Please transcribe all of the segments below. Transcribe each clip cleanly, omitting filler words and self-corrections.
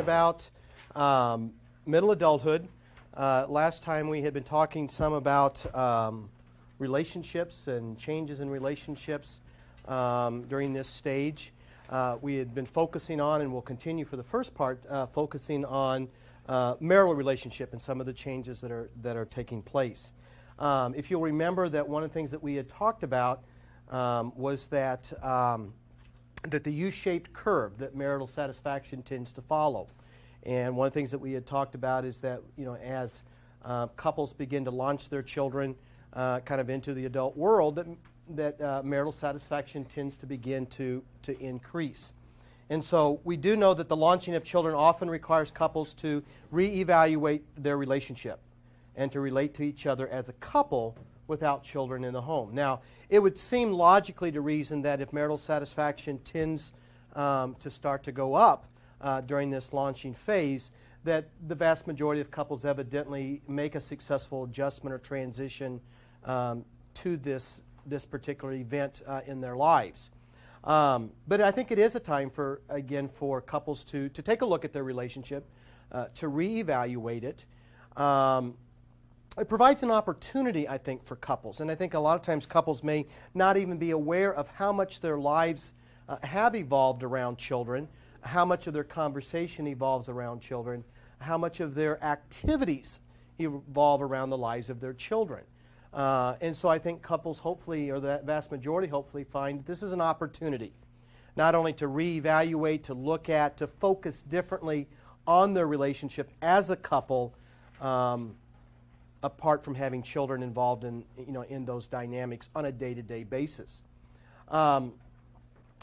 about middle adulthood. Last time we had been talking some about relationships and changes in relationships during this stage. We had been focusing on, and will continue for the first part, focusing on marital relationship and some of the changes that are taking place. If you'll remember that one of the things that we had talked about was that the U-shaped curve that marital satisfaction tends to follow. And one of the things that we had talked about is that, as couples begin to launch their children kind of into the adult world, that marital satisfaction tends to begin to increase. And so we do know that the launching of children often requires couples to reevaluate their relationship and to relate to each other as a couple without children in the home. Now, it would seem logically to reason that if marital satisfaction tends to start to go up during this launching phase, that the vast majority of couples evidently make a successful adjustment or transition to this particular event in their lives. But I think it is a time for couples to take a look at their relationship, to reevaluate it. It provides an opportunity, I think, for couples. And I think a lot of times couples may not even be aware of how much their lives have evolved around children, how much of their conversation evolves around children, how much of their activities evolve around the lives of their children. And so I think couples hopefully, or the vast majority hopefully, find that this is an opportunity not only to reevaluate, to look at, to focus differently on their relationship as a couple, apart from having children involved in those dynamics on a day-to-day basis.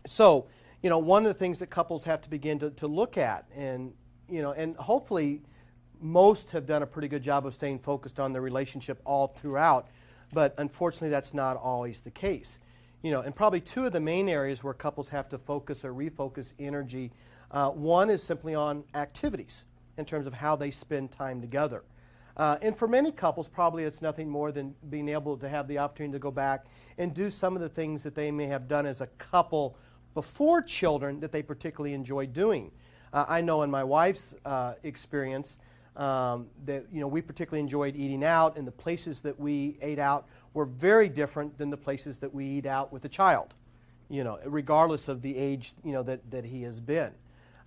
So one of the things that couples have to begin to look at, and hopefully most have done a pretty good job of staying focused on their relationship all throughout, but unfortunately that's not always the case. And probably two of the main areas where couples have to focus or refocus energy, one is simply on activities in terms of how they spend time together. And for many couples, probably it's nothing more than being able to have the opportunity to go back and do some of the things that they may have done as a couple before children that they particularly enjoy doing. I know in my wife's experience that we particularly enjoyed eating out, and the places that we ate out were very different than the places that we eat out with a child, regardless of the age that he has been.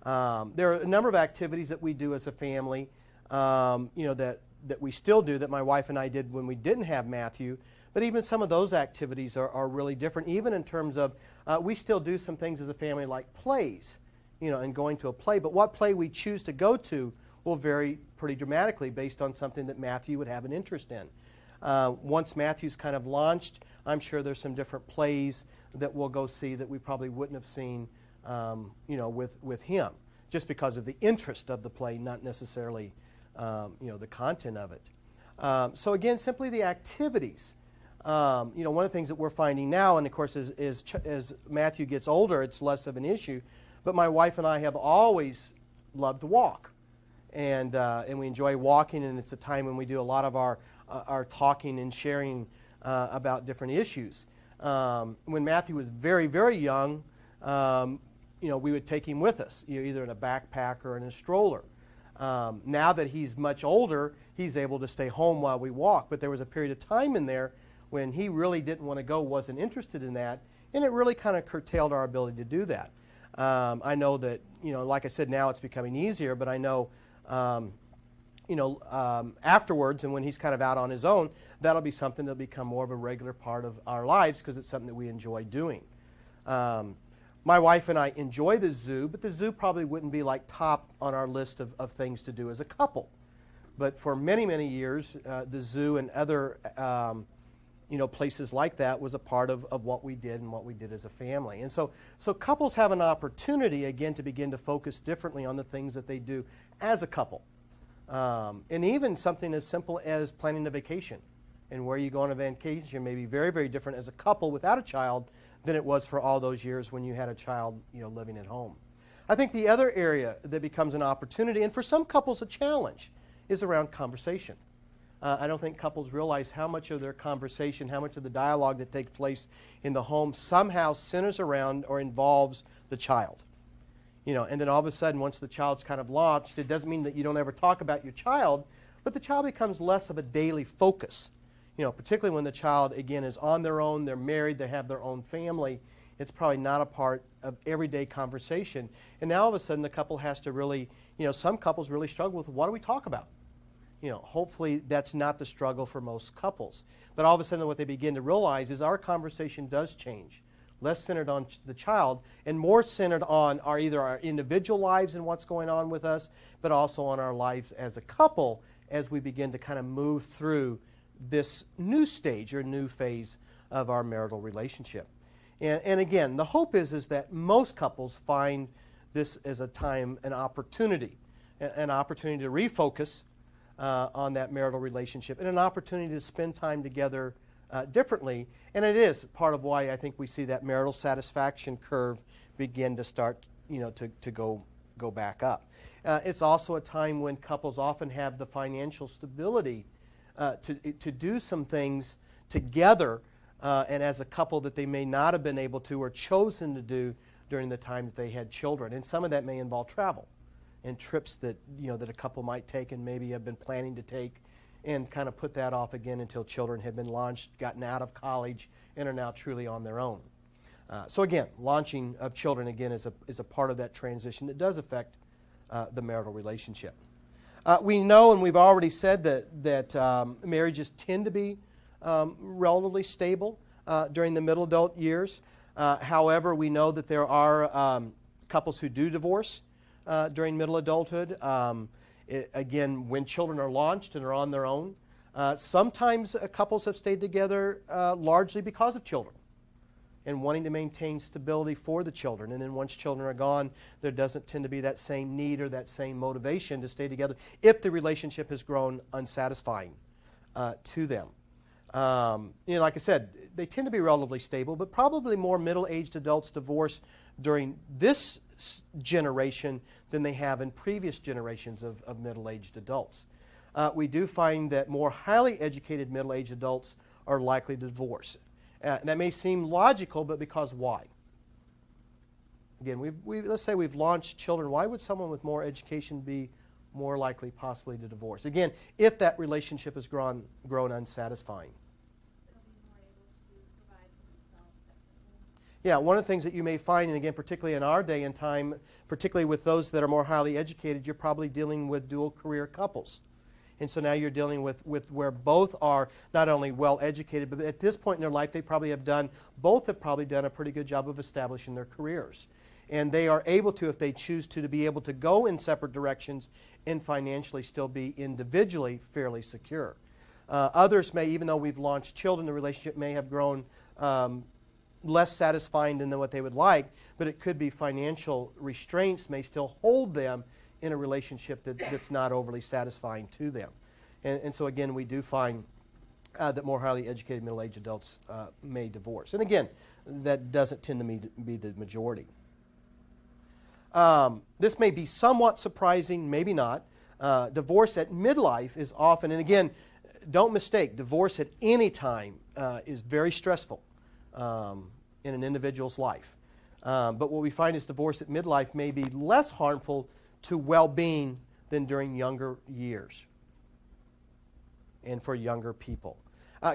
There are a number of activities that we do as a family, that we still do, that my wife and I did when we didn't have Matthew. But even some of those activities are really different, even in terms of we still do some things as a family like plays, and going to a play. But what play we choose to go to will vary pretty dramatically based on something that Matthew would have an interest in. Once Matthew's kind of launched, I'm sure there's some different plays that we'll go see that we probably wouldn't have seen, with him, just because of the interest of the play, not necessarily the content of it. So again, simply the activities. One of the things that we're finding now, and of course as Matthew gets older, it's less of an issue, but my wife and I have always loved to walk. And we enjoy walking, and it's a time when we do a lot of our talking and sharing about different issues. When Matthew was very, very young, we would take him with us, either in a backpack or in a stroller. Now that he's much older, he's able to stay home while we walk. But there was a period of time in there when he really didn't want to go, wasn't interested in that, and it really kind of curtailed our ability to do that. I know that, like I said, now it's becoming easier, but I know, afterwards, and when he's kind of out on his own, that'll be something that'll become more of a regular part of our lives because it's something that we enjoy doing. My wife and I enjoy the zoo, but the zoo probably wouldn't be like top on our list of things to do as a couple. But for many, many years, the zoo and other places like that was a part of what we did and what we did as a family. And so couples have an opportunity, again, to begin to focus differently on the things that they do as a couple. And even something as simple as planning a vacation and where you go on a vacation may be very, very different as a couple without a child than it was for all those years when you had a child, living at home. I think the other area that becomes an opportunity, and for some couples a challenge, is around conversation. I don't think couples realize how much of their conversation, how much of the dialogue that takes place in the home somehow centers around or involves the child. And then all of a sudden, once the child's kind of launched, it doesn't mean that you don't ever talk about your child, but the child becomes less of a daily focus. Particularly when the child, again, is on their own, they're married, they have their own family. It's probably not a part of everyday conversation. And now all of a sudden, the couple has to really, some couples really struggle with, what do we talk about? Hopefully that's not the struggle for most couples. But all of a sudden, what they begin to realize is our conversation does change. Less centered on the child and more centered on either our individual lives and what's going on with us, but also on our lives as a couple as we begin to kind of move through this new stage or new phase of our marital relationship. And again, the hope is that most couples find this as a time, an opportunity to refocus on that marital relationship and an opportunity to spend time together differently. And it is part of why I think we see that marital satisfaction curve begin to start, to go back up. It's also a time when couples often have the financial stability to do some things together and as a couple that they may not have been able to or chosen to do during the time that they had children. And some of that may involve travel and trips that that a couple might take and maybe have been planning to take, and kind of put that off again until children have been launched, gotten out of college, and are now truly on their own. So again, launching of children again is a part of that transition that does affect the marital relationship. We know, and we've already said that marriages tend to be relatively stable during the middle adult years. However, we know that there are couples who do divorce during middle adulthood. Again, when children are launched and are on their own. Sometimes couples have stayed together largely because of children and wanting to maintain stability for the children. And then once children are gone, there doesn't tend to be that same need or that same motivation to stay together if the relationship has grown unsatisfying to them. Like I said, they tend to be relatively stable, but probably more middle-aged adults divorce during this generation than they have in previous generations of middle-aged adults. We do find that more highly educated middle-aged adults are likely to divorce. That may seem logical, but because why? Again, let's say we've launched children. Why would someone with more education be more likely possibly to divorce? Again, if that relationship has grown unsatisfying. Yeah, one of the things that you may find, and again, particularly in our day and time, particularly with those that are more highly educated, you're probably dealing with dual career couples. And so now you're dealing with where both are not only well educated, but at this point in their life, both have probably done a pretty good job of establishing their careers. And they are able to, if they choose to be able to go in separate directions and financially still be individually fairly secure. Others may, even though we've launched children, the relationship may have grown less satisfying than what they would like, but it could be financial restraints may still hold them in a relationship that's not overly satisfying to them. And so again, we do find that more highly educated middle-aged adults may divorce. And again, that doesn't tend to be the majority. This may be somewhat surprising, maybe not. Divorce at midlife is often, and again, don't mistake, divorce at any time is very stressful in an individual's life. But what we find is divorce at midlife may be less harmful to well-being than during younger years and for younger people.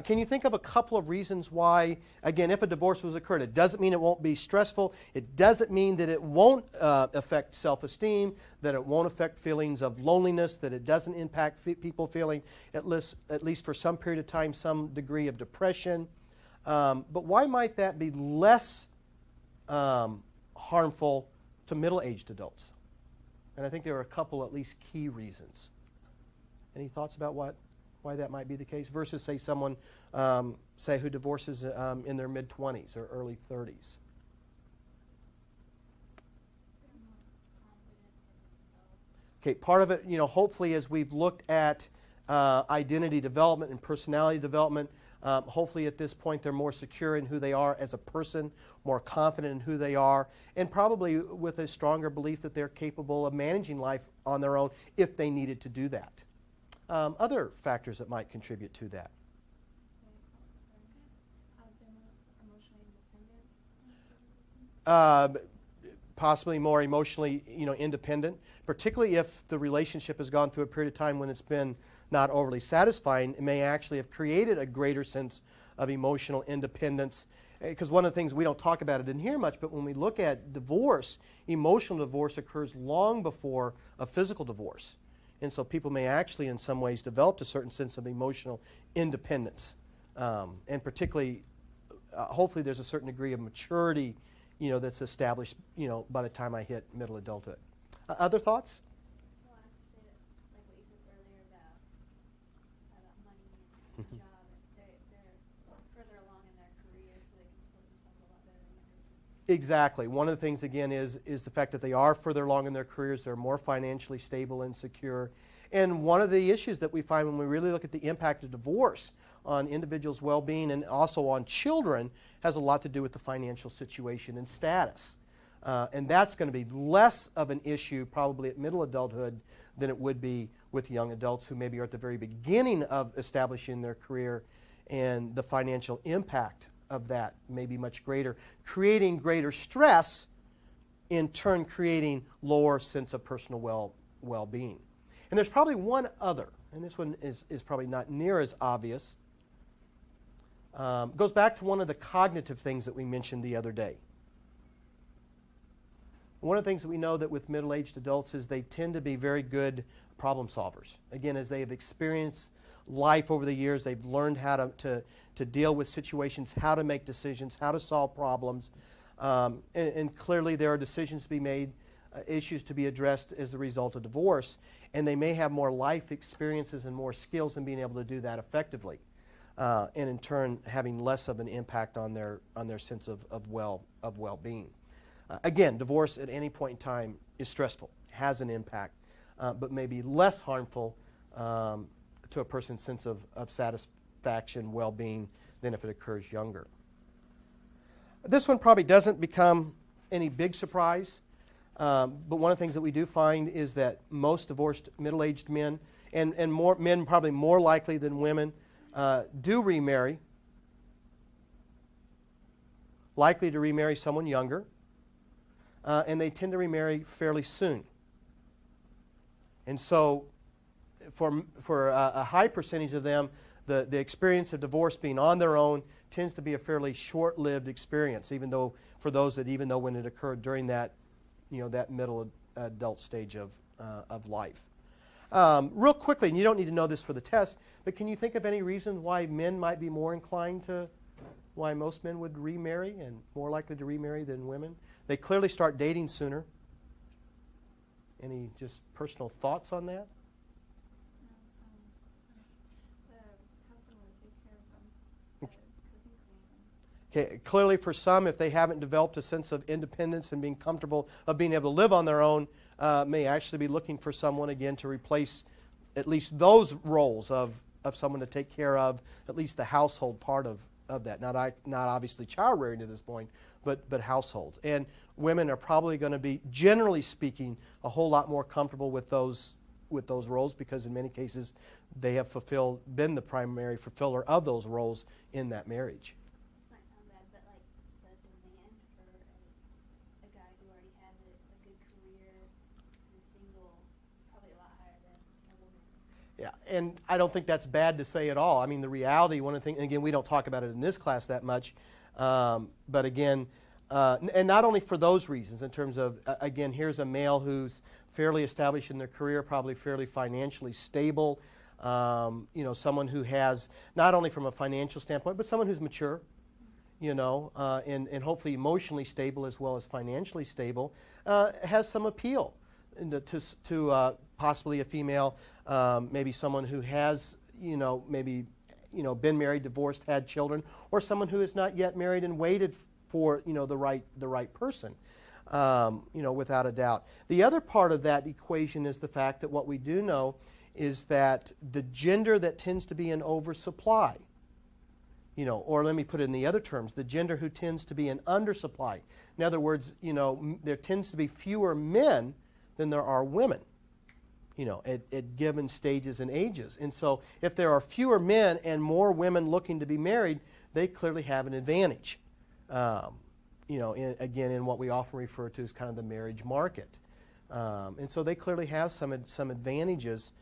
Can you think of a couple of reasons why, again, if a divorce was occurred, it doesn't mean it won't be stressful. It doesn't mean that it won't affect self-esteem, that it won't affect feelings of loneliness, that it doesn't impact people feeling, at least for some period of time, some degree of depression. But why might that be less harmful to middle-aged adults? And I think there are a couple, at least, key reasons. Any thoughts about why that might be the case versus, say, someone, who divorces in their mid-20s or early 30s? Okay, part of it, hopefully, as we've looked at identity development and personality development, hopefully at this point they're more secure in who they are as a person, more confident in who they are, and probably with a stronger belief that they're capable of managing life on their own if they needed to do that. Other factors that might contribute to that. possibly more emotionally, independent, particularly if the relationship has gone through a period of time when it's been not overly satisfying. It may actually have created a greater sense of emotional independence. Because one of the things, we don't talk about it in here much, but when we look at divorce, emotional divorce occurs long before a physical divorce. And so people may actually, in some ways, develop a certain sense of emotional independence. And particularly, hopefully there's a certain degree of maturity, that's established, by the time I hit middle adulthood. Other thoughts? Well, I have to say that, like what you said earlier about money and job, they're further along in their career, so they can support themselves a lot better than younger people. Exactly. One of the things, again, is the fact that they are further along in their careers. They're more financially stable and secure. And one of the issues that we find when we really look at the impact of divorce on individuals' well-being and also on children has a lot to do with the financial situation and status. And that's going to be less of an issue probably at middle adulthood than it would be with young adults who maybe are at the very beginning of establishing their career, and the financial impact of that may be much greater, creating greater stress, in turn creating lower sense of personal well-being. And there's probably one other, and this one is probably not near as obvious. Goes back to one of the cognitive things that we mentioned the other day. One of the things that we know that with middle-aged adults is they tend to be very good problem solvers. Again, as they have experienced life over the years, they've learned how to deal with situations, how to make decisions, how to solve problems. And clearly there are decisions to be made, issues to be addressed as a result of divorce, and they may have more life experiences and more skills in being able to do that effectively. And in turn having less of an impact on their sense of well-being. Again, divorce at any point in time is stressful, has an impact, but may be less harmful to a person's sense of satisfaction, well-being, than if it occurs younger. This one probably doesn't become any big surprise, but one of the things that we do find is that most divorced middle-aged men, and more men probably more likely than women, do remarry, likely to remarry someone younger, and they tend to remarry fairly soon. And so for a high percentage of them, the experience of divorce being on their own tends to be a fairly short-lived experience, even though when it occurred during that middle adult stage of life. Real quickly, and you don't need to know this for the test, but can you think of any reason why men might be more inclined why most men would remarry and more likely to remarry than women? They clearly start dating sooner. Any just personal thoughts on that? The husband will take care of them. Okay, clearly for some, if they haven't developed a sense of independence and being comfortable of being able to live on their own, may actually be looking for someone again to replace at least those roles of someone to take care of at least the household part of that. Not obviously child rearing at this point, but household. And women are probably going to be, generally speaking, a whole lot more comfortable with those roles, because in many cases they have been the primary fulfiller of those roles in that marriage. This might sound bad, but like the demand for a guy who already has a good career and is single is probably a lot higher than a woman. Yeah, and I don't think that's bad to say at all. I mean, the reality, one of the things, and again, we don't talk about it in this class that much, but again, and not only for those reasons, in terms of, again, here's a male who's fairly established in their career, probably fairly financially stable, someone who has, not only from a financial standpoint, but someone who's mature, and hopefully emotionally stable as well as financially stable, has some appeal to possibly a female, maybe someone who has, been married, divorced, had children, or someone who is not yet married and waited for, the right person, without a doubt. The other part of that equation is the fact that what we do know is that the gender that tends to be in oversupply, or let me put it in the other terms, the gender who tends to be in undersupply. In other words, there tends to be fewer men than there are women, at given stages and ages. And so if there are fewer men and more women looking to be married, they clearly have an advantage again, in what we often refer to as kind of the marriage market. And so they clearly have some advantages,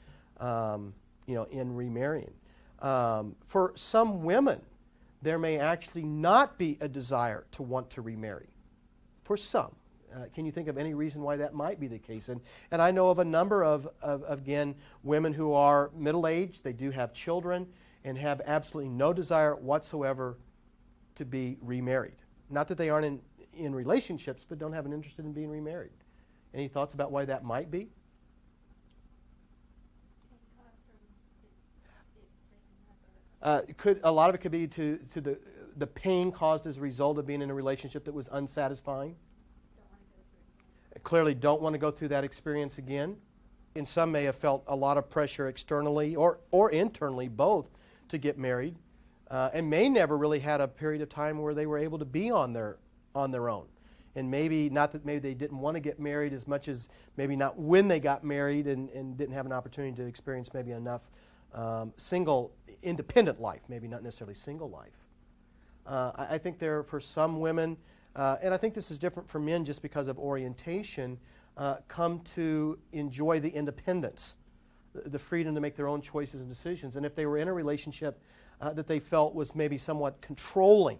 in remarrying. For some women, there may actually not be a desire to want to remarry. For some. Can you think of any reason why that might be the case? And I know of a number of again, women who are middle-aged, they do have children, and have absolutely no desire whatsoever to be remarried. Not that they aren't in relationships, but don't have an interest in being remarried. Any thoughts about why that might be? A lot of it could be to the pain caused as a result of being in a relationship that was unsatisfying. Clearly don't want to go through that experience again. And some may have felt a lot of pressure externally or internally, both, to get married, and may never really had a period of time where they were able to be on their own. And maybe not that maybe they didn't want to get married as much as maybe not when they got married and didn't have an opportunity to experience maybe enough single, independent life, maybe not necessarily single life. I think there, for some women, and I think this is different for men just because of orientation, come to enjoy the independence, the freedom to make their own choices and decisions. And if they were in a relationship that they felt was maybe somewhat controlling,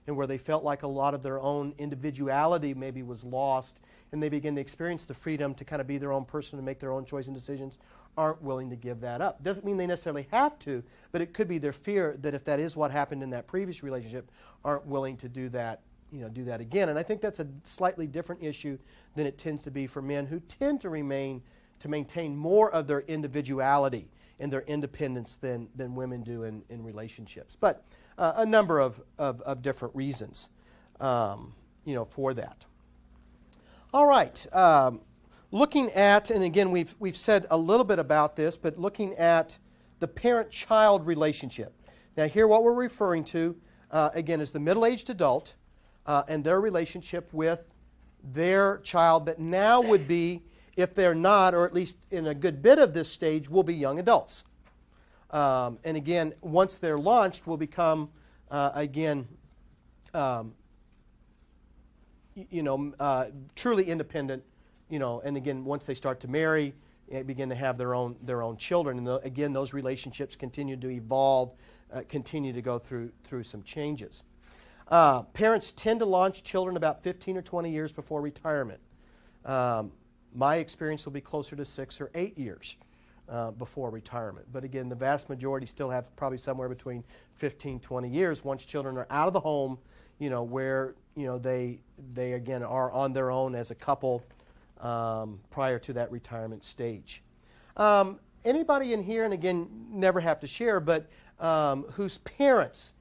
and where they felt like a lot of their own individuality maybe was lost, and they begin to experience the freedom to kind of be their own person and make their own choices and decisions, aren't willing to give that up. Doesn't mean they necessarily have to, but it could be their fear that if that is what happened in that previous relationship, aren't willing to do that again. And I think that's a slightly different issue than it tends to be for men, who tend to maintain more of their individuality and their independence than women do in relationships. But a number of different reasons, for that. All right. Looking at, and again, we've said a little bit about this, but looking at the parent-child relationship. Now, here what we're referring to, again, is the middle-aged adult and their relationship with their child that now would be, if they're not, or at least in a good bit of this stage, will be young adults. And again, once they're launched, will become, truly independent, and again, once they start to marry, begin to have their own children. And again, those relationships continue to evolve, continue to go through some changes. Parents tend to launch children about 15 or 20 years before retirement. My experience will be closer to 6 or 8 years before retirement. But again, the vast majority still have probably somewhere between 15, 20 years once children are out of the home, where they again are on their own as a couple prior to that retirement stage. Anybody in here, and again, never have to share, but whose parents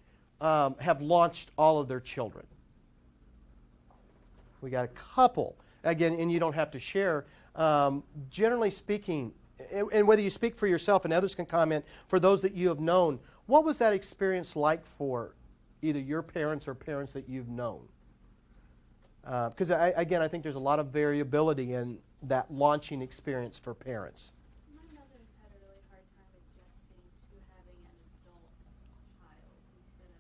have launched all of their children? We got a couple. Again, and you don't have to share. Generally speaking, and whether you speak for yourself and others can comment, for those that you have known, what was that experience like for either your parents or parents that you've known? Because, I think there's a lot of variability in that launching experience for parents. My mother's had a really hard time adjusting to having an adult child instead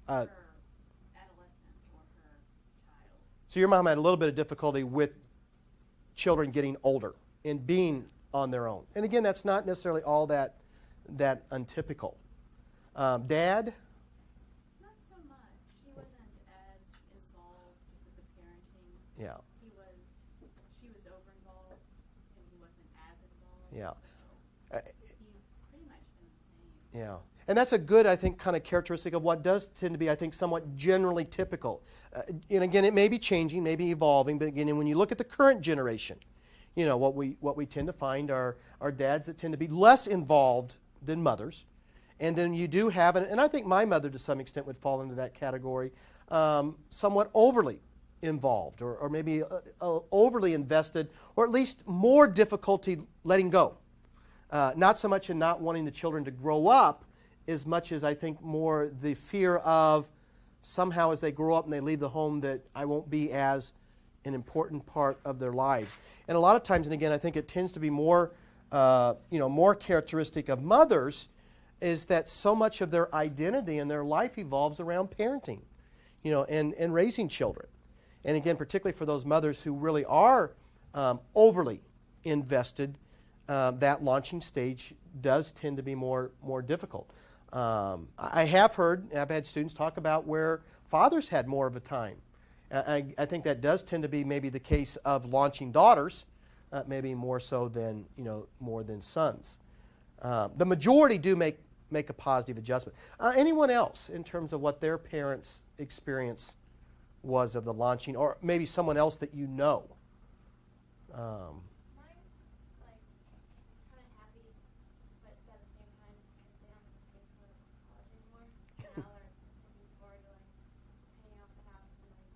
of her adolescent or her child. So your mom had a little bit of difficulty with children getting older and being on their own. And again, that's not necessarily all that untypical. Dad? Not so much. He wasn't as involved with the parenting. Yeah. She was over-involved, and he wasn't as involved. Yeah. So he's pretty much been the same. Yeah. And that's a good, I think, kind of characteristic of what does tend to be, I think, somewhat generally typical. And again, it may be changing, maybe evolving, but again, when you look at the current generation, what we tend to find are dads that tend to be less involved than mothers. And then you do have, and I think my mother to some extent would fall into that category, somewhat overly involved or maybe overly invested, or at least more difficulty letting go. Not so much in not wanting the children to grow up, as much as I think more the fear of somehow as they grow up and they leave the home that I won't be as an important part of their lives. And a lot of times, and again, I think it tends to be more characteristic of mothers, is that so much of their identity and their life evolves around parenting. and raising children. And again, particularly for those mothers who really are overly invested, that launching stage does tend to be more difficult. I've had students talk about where fathers had more of a time. I think that does tend to be maybe the case of launching daughters, maybe more so than more than sons. The majority do make a positive adjustment. Anyone else in terms of what their parents' experience was of the launching, or maybe someone else that you know? Mine, like, kind of happy, but at the same time, because they don't have to pay for college anymore. Now they're looking forward to, like, paying off the house and, like,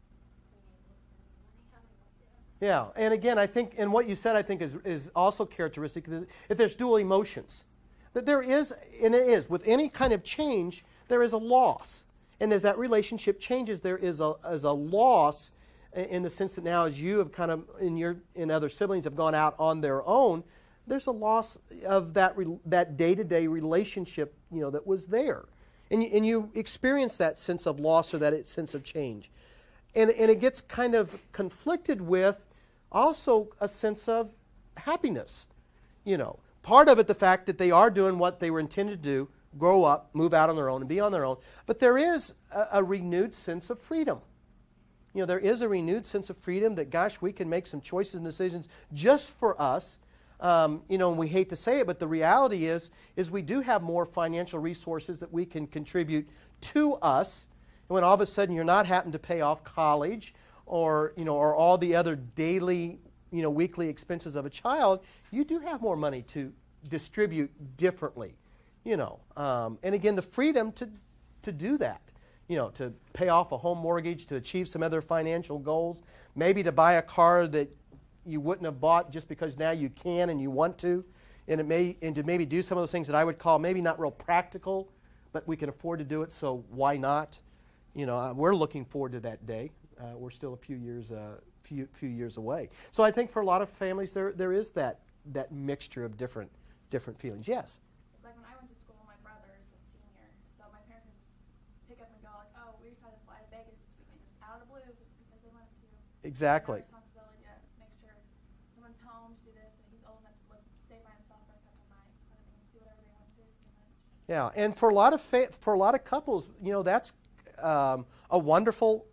being able to spend the money how they want to. Yeah, and again, I think, and what you said, I think, is also characteristic. If there's dual emotions, that there is, and it is, with any kind of change, there is a loss. And as that relationship changes, there is a loss in the sense that now as you have kind of, in other siblings have gone out on their own, there's a loss of that day-to-day relationship, that was there. And you experience that sense of loss or that sense of change. And it gets kind of conflicted with also a sense of happiness. Part of it, the fact that they are doing what they were intended to do, grow up, move out on their own, and be on their own. But there is a renewed sense of freedom. There is a renewed sense of freedom that, gosh, we can make some choices and decisions just for us. And we hate to say it, but the reality is we do have more financial resources that we can contribute to us. And when all of a sudden you're not having to pay off college or all the other daily, weekly expenses of a child, you do have more money to distribute differently. And again, the freedom to do that, to pay off a home mortgage, to achieve some other financial goals, maybe to buy a car that you wouldn't have bought just because now you can and you want to, and to maybe do some of those things that I would call maybe not real practical, but we can afford to do it, so why not? We're looking forward to that day. We're still a few years away. So I think for a lot of families there is that mixture of different feelings. Yes. It's like when I went to school, my brother is a senior, so my parents would just pick up and go like, "Oh, we decided to fly to Vegas this weekend," just out of the blue, just because they wanted to. Exactly. Their responsibility to make sure someone's home to do this, and he's old enough to stay by himself for a couple of nights, so they can just do whatever they want to do. Yeah, and for a lot of couples, that's a wonderful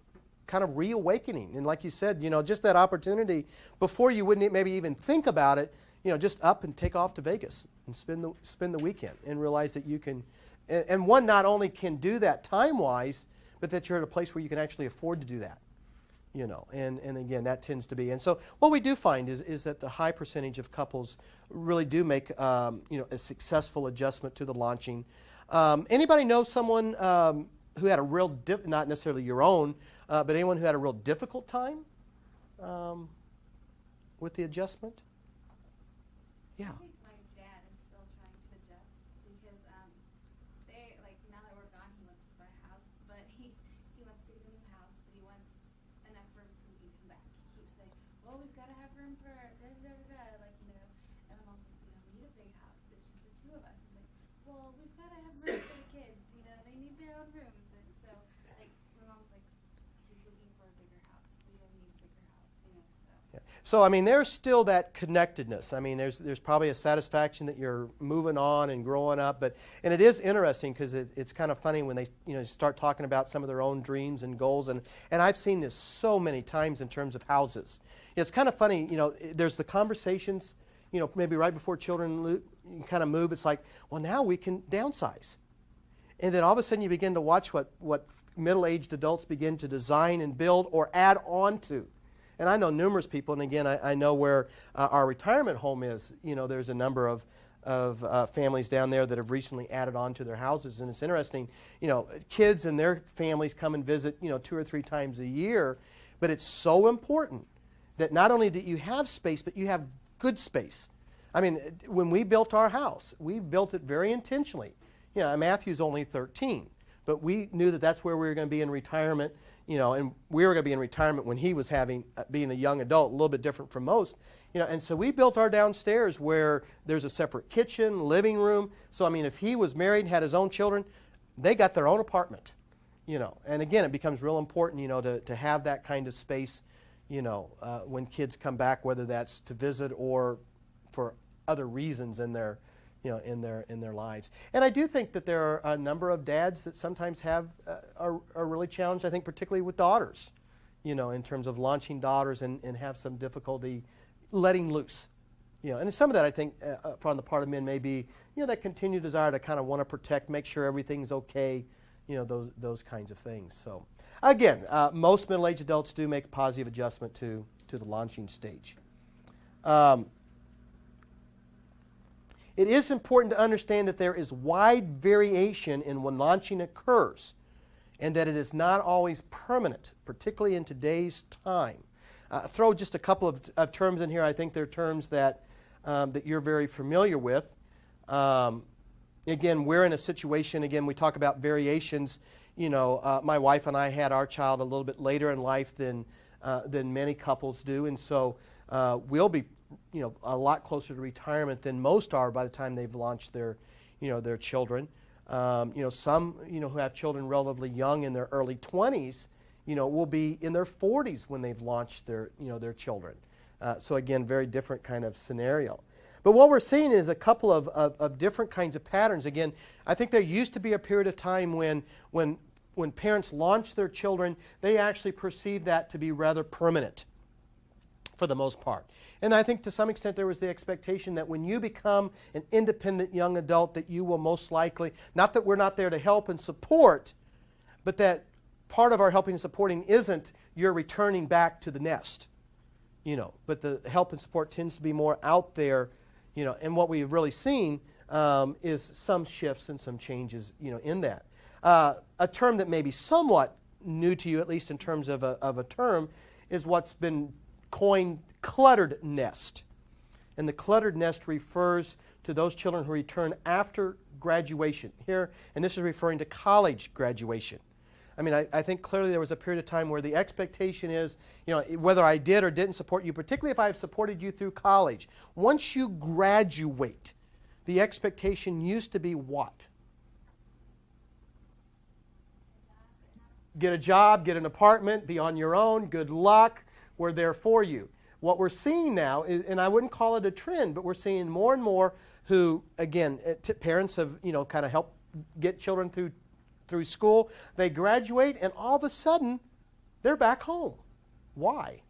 kind of reawakening. And like you said, just that opportunity before you wouldn't maybe even think about it, just up and take off to Vegas and spend the weekend and realize that you can, and one not only can do that time-wise, but that you're at a place where you can actually afford to do that. And again, that tends to be. And so what we do find is that the high percentage of couples really do make, a successful adjustment to the launching. Anybody know someone who had a real, not necessarily your own, but anyone who had a real difficult time with the adjustment? Yeah. I think my dad is still trying to adjust because they, like, now that we're gone, he wants to buy a house, but he wants to get a new house, but he wants enough room so he can come back. He keeps saying, well, we've got to have room for da-da-da-da-da, like, and my mom's like, we don't need a big house, it's just the two of us. He's like, well, we've got to have room for the kids, they need their own rooms. And so, like, my mom's like, he's looking for a bigger house, we don't need a bigger house, so. Yeah. So, there's still that connectedness. There's probably a satisfaction that you're moving on and growing up. And it is interesting because it's kind of funny when they start talking about some of their own dreams and goals. And I've seen this so many times in terms of houses. It's kind of funny, there's the conversations, maybe right before children kind of move. It's like, well, now we can downsize. And then all of a sudden you begin to watch what middle-aged adults begin to design and build or add on to. And I know numerous people, and again, I know where our retirement home is. There's a number of families down there that have recently added on to their houses, and it's interesting. Kids and their families come and visit, 2 or 3 times a year, but it's so important that not only that you have space, but you have good space. When we built our house, we built it very intentionally. Matthew's only 13, but we knew that that's where we were going to be in retirement. And we were going to be in retirement when he was being a young adult, a little bit different from most. And so we built our downstairs where there's a separate kitchen, living room. So, if he was married and had his own children, they got their own apartment. And again, it becomes real important, to have that kind of space, when kids come back, whether that's to visit or for other reasons in their, in their lives. And I do think that there are a number of dads that sometimes are really challenged, I think, particularly with daughters, in terms of launching daughters and have some difficulty letting loose. And some of that, I think, from the part of men may be, that continued desire to kind of want to protect, make sure everything's okay, those kinds of things. So, again, most middle-aged adults do make a positive adjustment to the launching stage. It is important to understand that there is wide variation in when launching occurs, and that it is not always permanent, particularly in today's time. Throw just a couple of terms in here. I think they're terms that you're very familiar with. Again, we're in a situation, we talk about variations. My wife and I had our child a little bit later in life than many couples do, and so we'll be, a lot closer to retirement than most are by the time they've launched their children. Some, who have children relatively young in their early 20s, will be in their 40s when they've launched their children. So again, very different kind of scenario. But what we're seeing is a couple of different kinds of patterns. Again, I think there used to be a period of time when parents launched their children, they actually perceived that to be rather permanent for the most part. And I think to some extent there was the expectation that when you become an independent young adult that you will most likely, not that we're not there to help and support, but that part of our helping and supporting isn't you're returning back to the nest. But the help and support tends to be more out there, and what we've really seen is some shifts and some changes, in that. A term that may be somewhat new to you, at least in terms of a term, is what's been coined cluttered nest. And the cluttered nest refers to those children who return after graduation. Here, and this is referring to college graduation. I think clearly there was a period of time where the expectation is, whether I did or didn't support you, particularly if I've supported you through college, once you graduate, the expectation used to be what? Get a job, get an apartment, be on your own, good luck, we're there for you. What we're seeing now is, and I wouldn't call it a trend, but we're seeing more and more who, again, parents have, kind of helped get children through school. They graduate, and all of a sudden, they're back home. Why?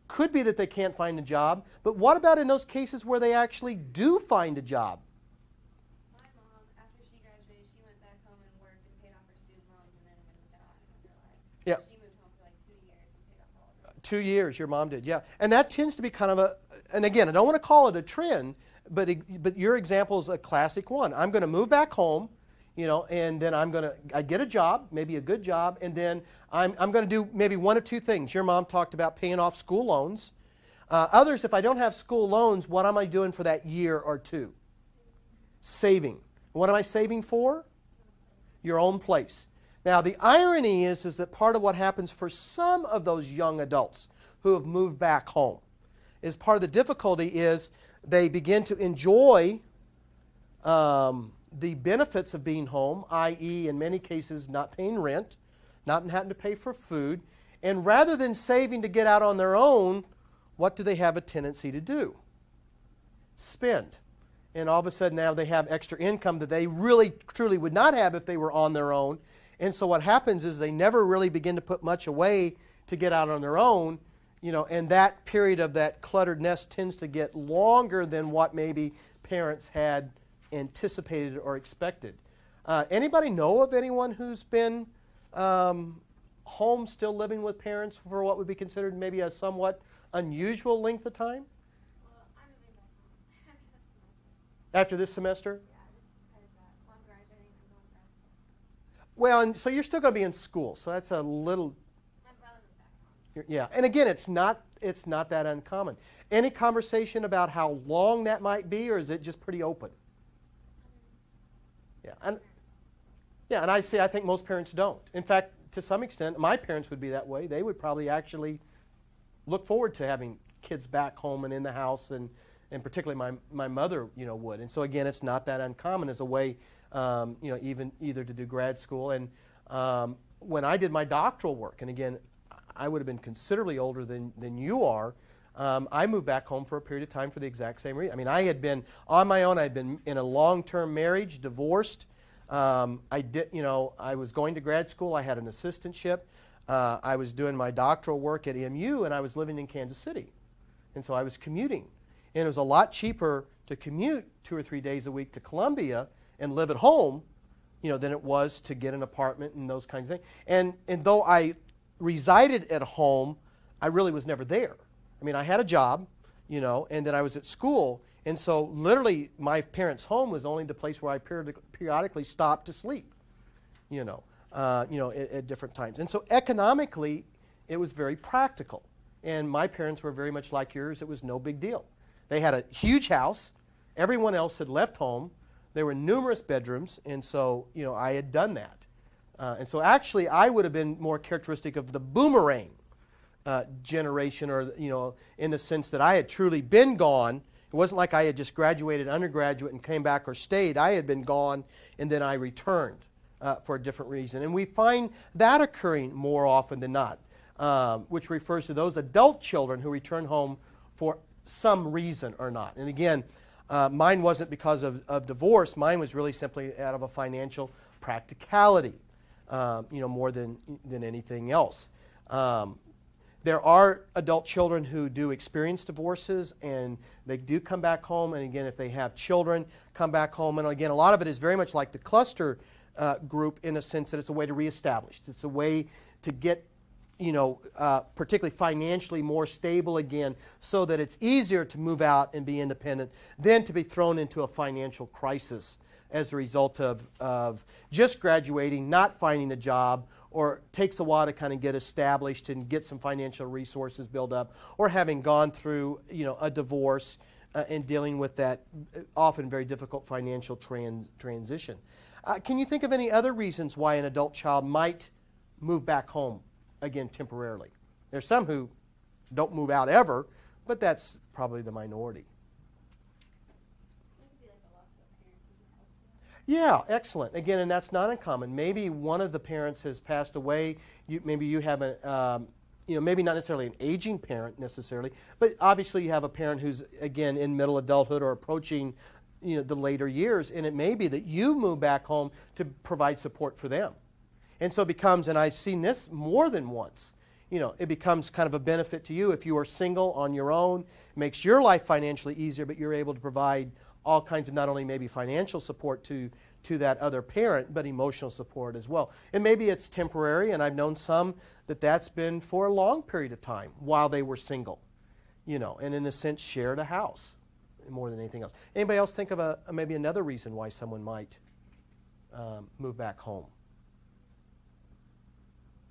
Could be that they can't find a job, but what about in those cases where they actually do find a job? My mom, after she graduated, she went back home and worked and paid off her student loans and then moved out in her life. Yeah. She moved home for like 2 years and paid off all of it. 2 years, your mom did, yeah. And that tends to be kind of and again, I don't want to call it a trend, but your example is a classic one. I'm going to move back home, and then I get a job, maybe a good job, and then I'm going to do maybe one of two things. Your mom talked about paying off school loans. Others, if I don't have school loans, what am I doing for that year or two? Saving. What am I saving for? Your own place. Now, the irony is that part of what happens for some of those young adults who have moved back home is part of the difficulty is they begin to enjoy the benefits of being home, i.e., in many cases, not paying rent, not having to pay for food, and rather than saving to get out on their own, what do they have a tendency to do? Spend. And all of a sudden now they have extra income that they really, truly would not have if they were on their own. And so what happens is they never really begin to put much away to get out on their own, and that period of that cluttered nest tends to get longer than what maybe parents had anticipated or expected. Anybody know of anyone who's been home still living with parents for what would be considered maybe a somewhat unusual length of time? Well, I'm moving back home After this semester? Yeah, just because I'm graduating and going back. Well, and so you're still going to be in school, so that's a little... My brother moved back home. Yeah, and again, it's not that uncommon. Any conversation about how long that might be, or is it just pretty open? Yeah, and I think most parents don't. In fact, to some extent, my parents would be that way. They would probably actually look forward to having kids back home and in the house and and particularly my mother, would. And so again, it's not that uncommon as a way, even either to do grad school. And when I did my doctoral work, and again, I would have been considerably older than you are. I moved back home for a period of time for the exact same reason. I mean, I had been on my own. I had been in a long-term marriage, divorced. I was going to grad school. I had an assistantship. I was doing my doctoral work at EMU, and I was living in Kansas City. And so I was commuting. And it was a lot cheaper to commute 2 or 3 days a week to Columbia and live at home, than it was to get an apartment and those kinds of things. And though I resided at home, I really was never there. I mean, I had a job, and then I was at school. And so literally my parents' home was only the place where I periodically stopped to sleep, at different times. And so economically, it was very practical. And my parents were very much like yours. It was no big deal. They had a huge house. Everyone else had left home. There were numerous bedrooms. And so, I had done that. And so actually, I would have been more characteristic of the boomerang generation, or, in the sense that I had truly been gone. It wasn't like I had just graduated undergraduate and came back or stayed. I had been gone, and then I returned for a different reason. And we find that occurring more often than not, which refers to those adult children who return home for some reason or not. And again, mine wasn't because of divorce. Mine was really simply out of a financial practicality, more than anything else. There are adult children who do experience divorces, and they do come back home. And again, if they have children, come back home. And again, a lot of it is very much like the cluster group, in the sense that it's a way to reestablish. It's a way to get, particularly financially more stable again, so that it's easier to move out and be independent than to be thrown into a financial crisis as a result of just graduating, not finding a job, or takes a while to kind of get established and get some financial resources built up, or having gone through, a divorce and dealing with that often very difficult financial transition. Can you think of any other reasons why an adult child might move back home, again, temporarily? There's some who don't move out ever, but that's probably the minority. Yeah, excellent. Again, and that's not uncommon. Maybe one of the parents has passed away. Maybe you have maybe not necessarily an aging parent necessarily, but obviously you have a parent who's, again, in middle adulthood or approaching, the later years, and it may be that you move back home to provide support for them. And so it becomes, and I've seen this more than once, it becomes kind of a benefit to you if you are single on your own. It makes your life financially easier, but you're able to provide all kinds of not only maybe financial support to that other parent, but emotional support as well. And maybe it's temporary, and I've known some that's been for a long period of time while they were single, and in a sense shared a house more than anything else. Anybody else think of maybe another reason why someone might move back home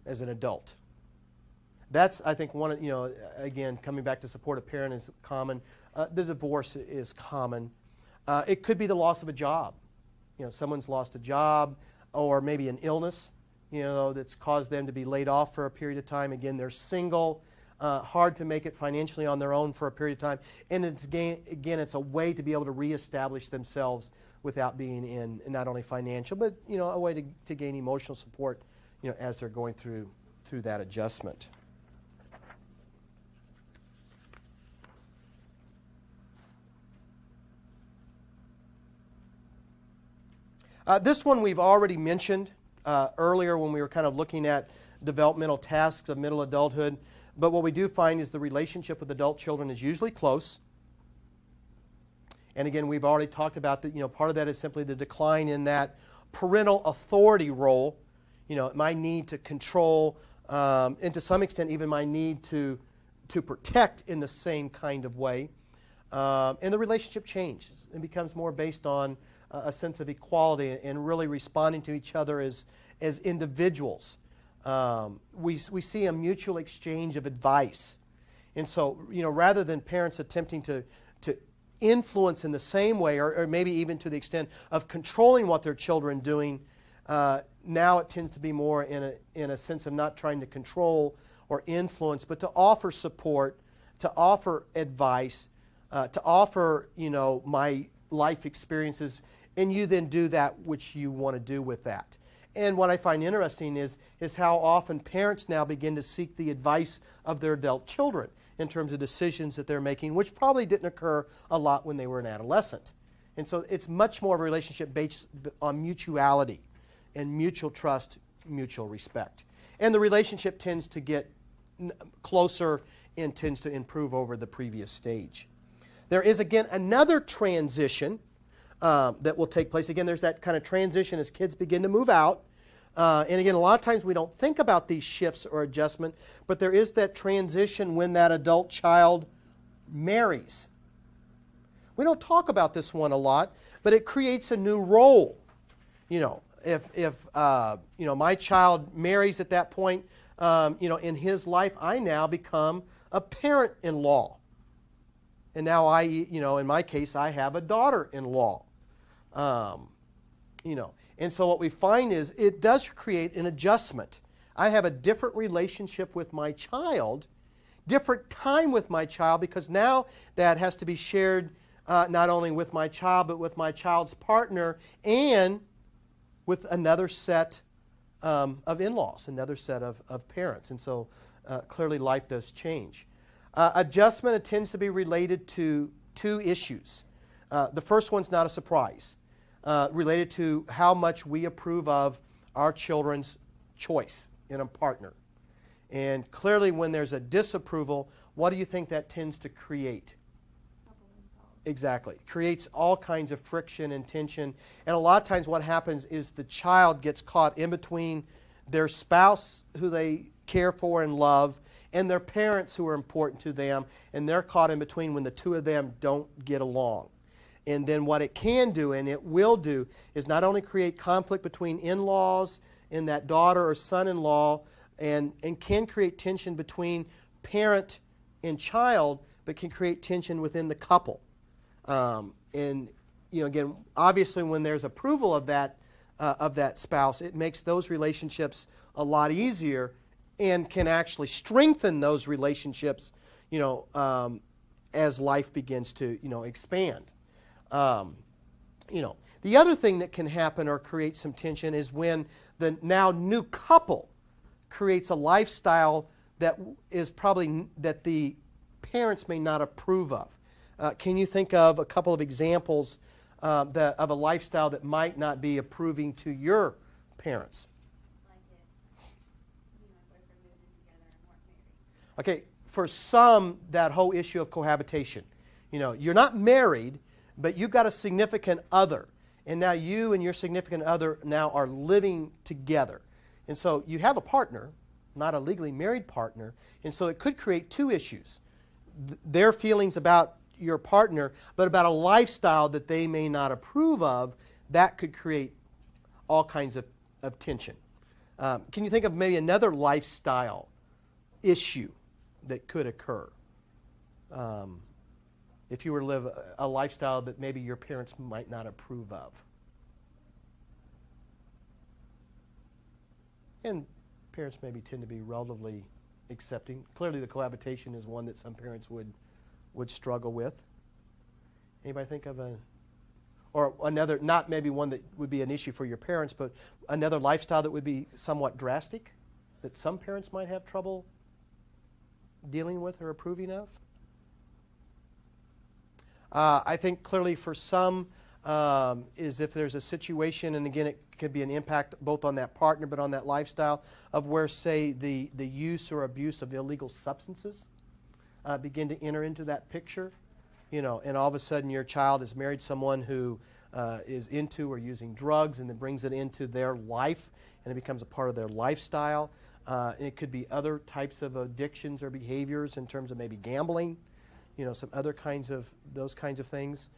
as an adult? That's, I think, one, again, coming back to support a parent is common. The divorce is common. It could be the loss of a job. Someone's lost a job, or maybe an illness, that's caused them to be laid off for a period of time. Again, they're single, hard to make it financially on their own for a period of time. And again, it's a way to be able to reestablish themselves without being in not only financial, but, a way to gain emotional support, as they're going through that adjustment. This one we've already mentioned earlier when we were kind of looking at developmental tasks of middle adulthood. But what we do find is the relationship with adult children is usually close. And again, we've already talked about that. Part of that is simply the decline in that parental authority role. My need to control, and to some extent even my need to protect in the same kind of way. And the relationship changes and becomes more based on a sense of equality and really responding to each other as individuals. We see a mutual exchange of advice. And so, rather than parents attempting to influence in the same way, or maybe even to the extent of controlling what their children are doing, now it tends to be more in a sense of not trying to control or influence, but to offer support, to offer advice, to offer, my life experiences, and you then do that which you want to do with that. And what I find interesting is how often parents now begin to seek the advice of their adult children in terms of decisions that they're making, which probably didn't occur a lot when they were an adolescent. And so it's much more of a relationship based on mutuality and mutual trust, mutual respect. And the relationship tends to get closer and tends to improve over the previous stage. There is, again, another transition that will take place. Again, there's that kind of transition as kids begin to move out. And again, a lot of times we don't think about these shifts or adjustment, but there is that transition when that adult child marries. We don't talk about this one a lot, but it creates a new role. If my child marries at that point, in his life, I now become a parent-in-law. And now in my case, I have a daughter-in-law. And so what we find is it does create an adjustment. I have a different relationship with my child, different time with my child, because now that has to be shared not only with my child, but with my child's partner and with another set of in-laws, another set of parents. And so clearly life does change. Adjustment tends to be related to two issues. The first one's not a surprise, related to how much we approve of our children's choice in a partner. And clearly when there's a disapproval, what do you think that tends to create? Exactly. Creates all kinds of friction and tension. And a lot of times what happens is the child gets caught in between their spouse who they care for and love and their parents who are important to them, and they're caught in between when the two of them don't get along. And then what it can do, and it will do, is not only create conflict between in-laws and that daughter or son-in-law, and can create tension between parent and child, but can create tension within the couple. Again, obviously when there's approval of that spouse, it makes those relationships a lot easier and can actually strengthen those relationships, as life begins to, expand. The other thing that can happen or create some tension is when the now new couple creates a lifestyle that is probably that the parents may not approve of. Can you think of a couple of examples of a lifestyle that might not be approving to your parents? Okay, for some, that whole issue of cohabitation. You're not married, but you've got a significant other. And now you and your significant other now are living together. And so you have a partner, not a legally married partner. And so it could create two issues. Their feelings about your partner, but about a lifestyle that they may not approve of, that could create all kinds of tension. Can you think of maybe another lifestyle issue that could occur if you were to live a lifestyle that maybe your parents might not approve of? And parents maybe tend to be relatively accepting. Clearly the cohabitation is one that some parents would struggle with. Anybody think of or another, not maybe one that would be an issue for your parents, but another lifestyle that would be somewhat drastic, that some parents might have trouble dealing with or approving of? I think clearly for some is if there's a situation, and again it could be an impact both on that partner but on that lifestyle, of where, say, the use or abuse of illegal substances begin to enter into that picture. And all of a sudden your child has married someone who is into or using drugs, and then brings it into their life, and it becomes a part of their lifestyle. And it could be other types of addictions or behaviors in terms of maybe gambling, some other kinds of those kinds of things.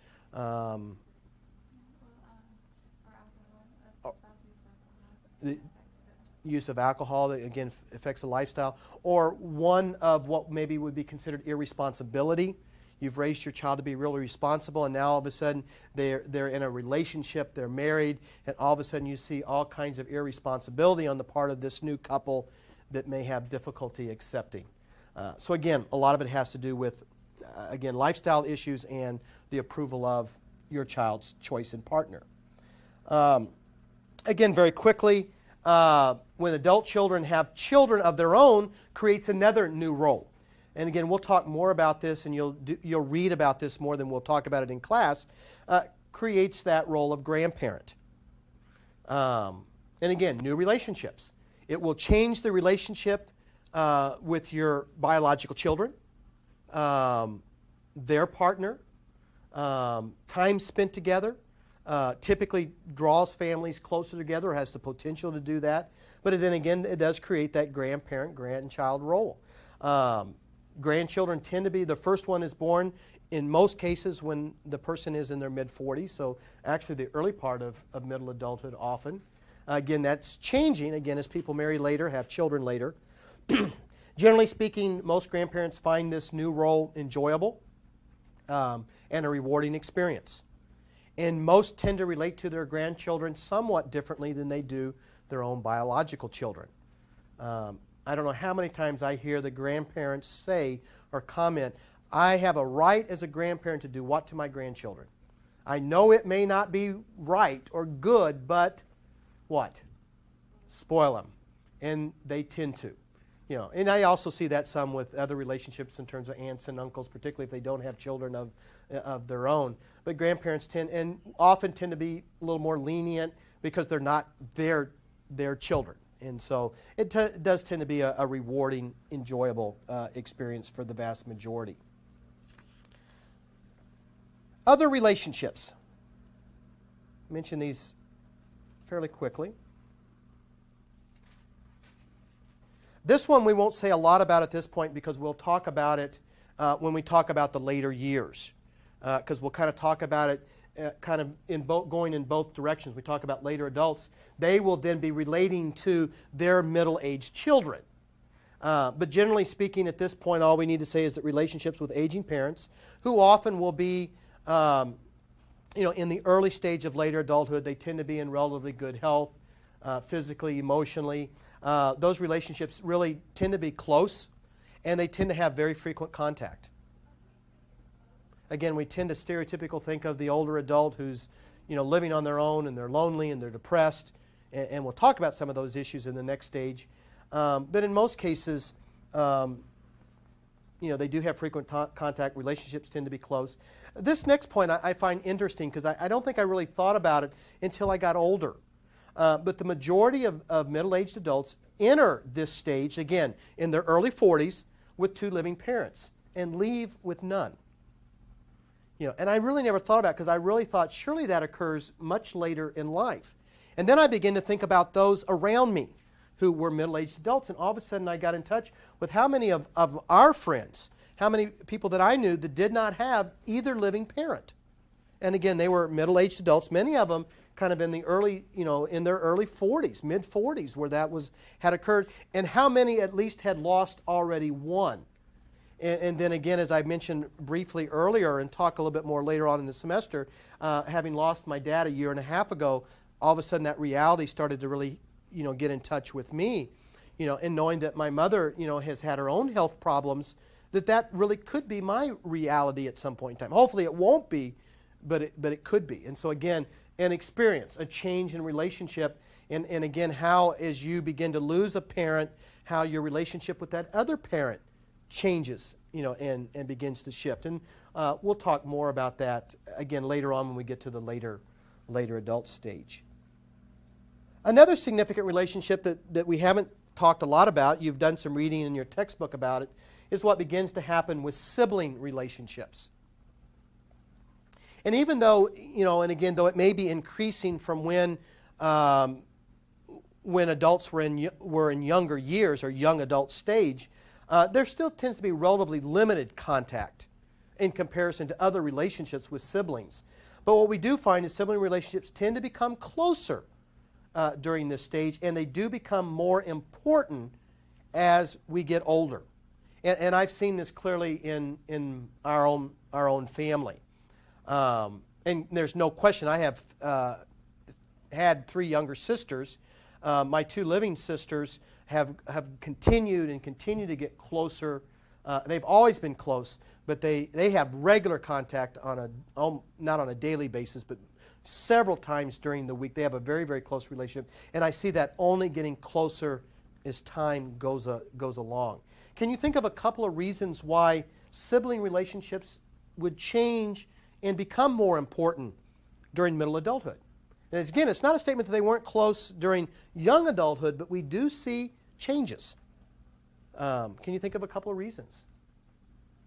The use of alcohol that again affects the lifestyle, or one of what maybe would be considered irresponsibility. You've raised your child to be really responsible, and now all of a sudden they're in a relationship, they're married, and all of a sudden you see all kinds of irresponsibility on the part of this new couple that may have difficulty accepting. So again, a lot of it has to do with again, lifestyle issues and the approval of your child's choice in partner. Again, very quickly, when adult children have children of their own, creates another new role. And again, we'll talk more about this, and you'll read about this more than we'll talk about it in class. Creates that role of grandparent. And again, new relationships. It will change the relationship with your biological children, their partner, time spent together. Typically draws families closer together, or has the potential to do that. But then again, it does create that grandparent-grandchild role. Grandchildren tend to be, the first one is born in most cases when the person is in their mid-40s, so actually the early part of middle adulthood often. Again, that's changing, again, as people marry later, have children later. Generally speaking, most grandparents find this new role enjoyable and a rewarding experience. And most tend to relate to their grandchildren somewhat differently than they do their own biological children. I don't know how many times I hear the grandparents say or comment, I have a right as a grandparent to do what to my grandchildren? I know it may not be right or good, but what? Spoil them. And they tend to. You know, and I also see that some with other relationships in terms of aunts and uncles, particularly if they don't have children of their own. But grandparents often tend to be a little more lenient because they're not their children. And so it does tend to be a rewarding, enjoyable experience for the vast majority. Other relationships. I mention these fairly quickly. This one we won't say a lot about at this point because we'll talk about it when we talk about the later years. Because we'll kind of talk about it kind of going in both directions. We talk about later adults. They will then be relating to their middle-aged children. But generally speaking, at this point, all we need to say is that relationships with aging parents, who often will be, in the early stage of later adulthood, they tend to be in relatively good health, physically, emotionally. Those relationships really tend to be close, and they tend to have very frequent contact. Again, we tend to stereotypically think of the older adult who's, living on their own, and they're lonely and they're depressed, and we'll talk about some of those issues in the next stage. But in most cases, they do have frequent contact. Relationships tend to be close. This next point I find interesting because I don't think I really thought about it until I got older. But the majority of middle-aged adults enter this stage, again, in their early 40s with two living parents and leave with none. And I really never thought about it because I really thought surely that occurs much later in life. And then I began to think about those around me who were middle-aged adults, and all of a sudden I got in touch with how many of our friends, how many people that I knew that did not have either living parent. And again, they were middle-aged adults, many of them kind of in the early, in their early 40s, mid-40s, where that had occurred, and how many at least had lost already one. And then again, as I mentioned briefly earlier and talk a little bit more later on in the semester, having lost my dad a year and a half ago, all of a sudden that reality started to really, get in touch with me, and knowing that my mother, has had her own health problems, that really could be my reality at some point in time. Hopefully it won't be, but it could be. And so again, an experience, a change in relationship, and again, how as you begin to lose a parent, how your relationship with that other parent changes, and begins to shift. And we'll talk more about that again later on when we get to the later adult stage. Another significant relationship that we haven't talked a lot about, you've done some reading in your textbook about it, is what begins to happen with sibling relationships. And even though, and again, though it may be increasing from when adults were in younger years or young adult stage, there still tends to be relatively limited contact in comparison to other relationships with siblings. But what we do find is sibling relationships tend to become closer during this stage, and they do become more important as we get older. And I've seen this clearly in our own family. And there's no question, I have had three younger sisters. My two living sisters have continued to get closer They've always been close, but they have regular contact not on a daily basis, but several times during the week. They have a very, very close relationship, and I see that only getting closer as time goes along. Can you think of a couple of reasons why sibling relationships would change and become more important during middle adulthood? And again, it's not a statement that they weren't close during young adulthood, but we do see changes. Can you think of a couple of reasons?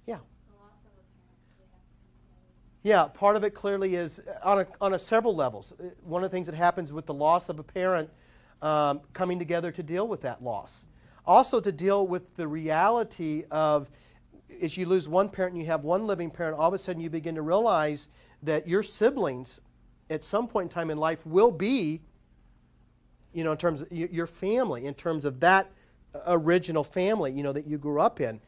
Yeah. The loss of a parent, so they have to come together. Yeah, part of it clearly is on a several levels. One of the things that happens with the loss of a parent, coming together to deal with that loss. Also to deal with the reality of, as you lose one parent and you have one living parent, all of a sudden you begin to realize that your siblings at some point in time in life will be, in terms of your family, in terms of that original family, that you grew up in,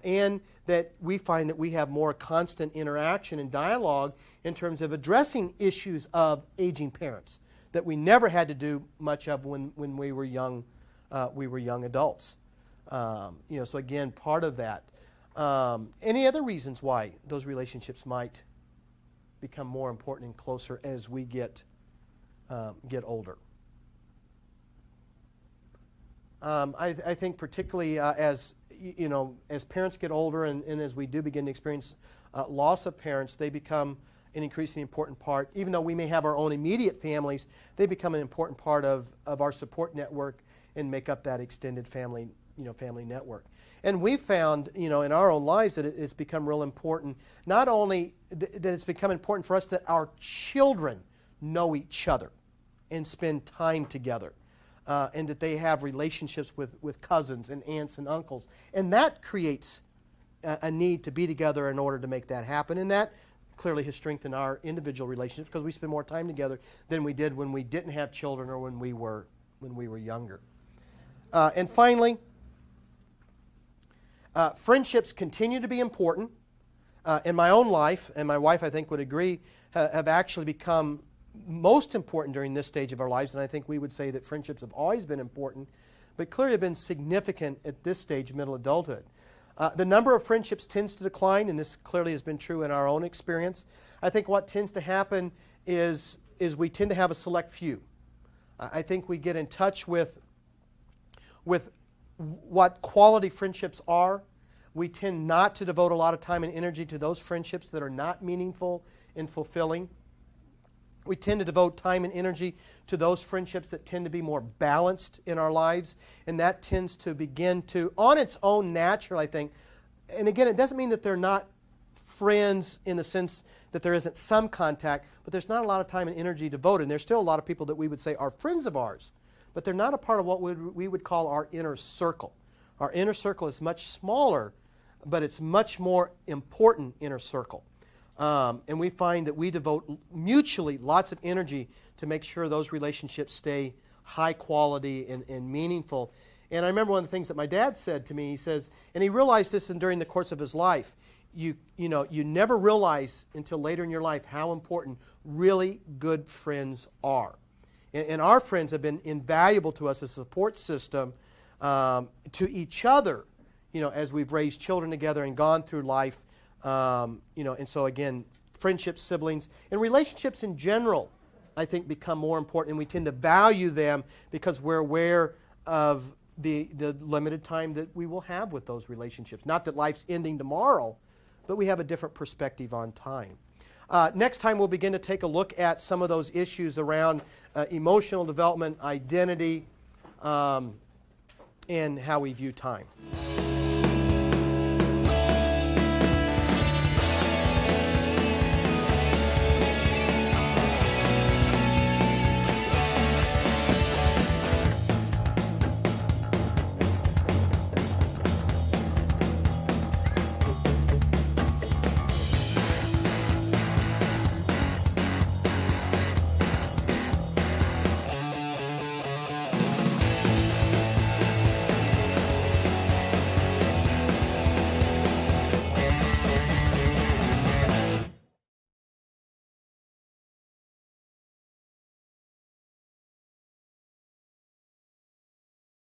and that we find that we have more constant interaction and dialogue in terms of addressing issues of aging parents that we never had to do much of when we were young adults. So again, part of that. Any other reasons why those relationships might become more important and closer as we get older? I think particularly as parents get older and as we do begin to experience loss of parents, they become an increasingly important part. Even though we may have our own immediate families, they become an important part of our support network and make up that extended family network. And we've found, in our own lives that it's become real important, not only that it's become important for us that our children know each other and spend time together, and that they have relationships with cousins and aunts and uncles. And that creates a need to be together in order to make that happen. And that clearly has strengthened our individual relationships because we spend more time together than we did when we didn't have children or when we were younger. And finally, friendships continue to be important. In my own life, and my wife I think would agree, have actually become most important during this stage of our lives, and I think we would say that friendships have always been important, but clearly have been significant at this stage of middle adulthood. The number of friendships tends to decline, and this clearly has been true in our own experience. I think what tends to happen is we tend to have a select few. I think we get in touch with what quality friendships are. We tend not to devote a lot of time and energy to those friendships that are not meaningful and fulfilling. We tend to devote time and energy to those friendships that tend to be more balanced in our lives, and that tends to begin to, on its own, natural, I think. And again, it doesn't mean that they're not friends in the sense that there isn't some contact, but there's not a lot of time and energy devoted. And there's still a lot of people that we would say are friends of ours, but they're not a part of what we would call our inner circle. Our inner circle is much smaller, but it's much more important inner circle. And we find that we devote mutually lots of energy to make sure those relationships stay high quality and meaningful. And I remember one of the things that my dad said to me, he says, and he realized this during the course of his life, you never realize until later in your life how important really good friends are. And our friends have been invaluable to us as a support system to each other, as we've raised children together and gone through life. And so again, friendships, siblings, and relationships in general, I think, become more important, and we tend to value them because we're aware of the limited time that we will have with those relationships. Not that life's ending tomorrow, but we have a different perspective on time. Next time we'll begin to take a look at some of those issues around emotional development, identity, and how we view time.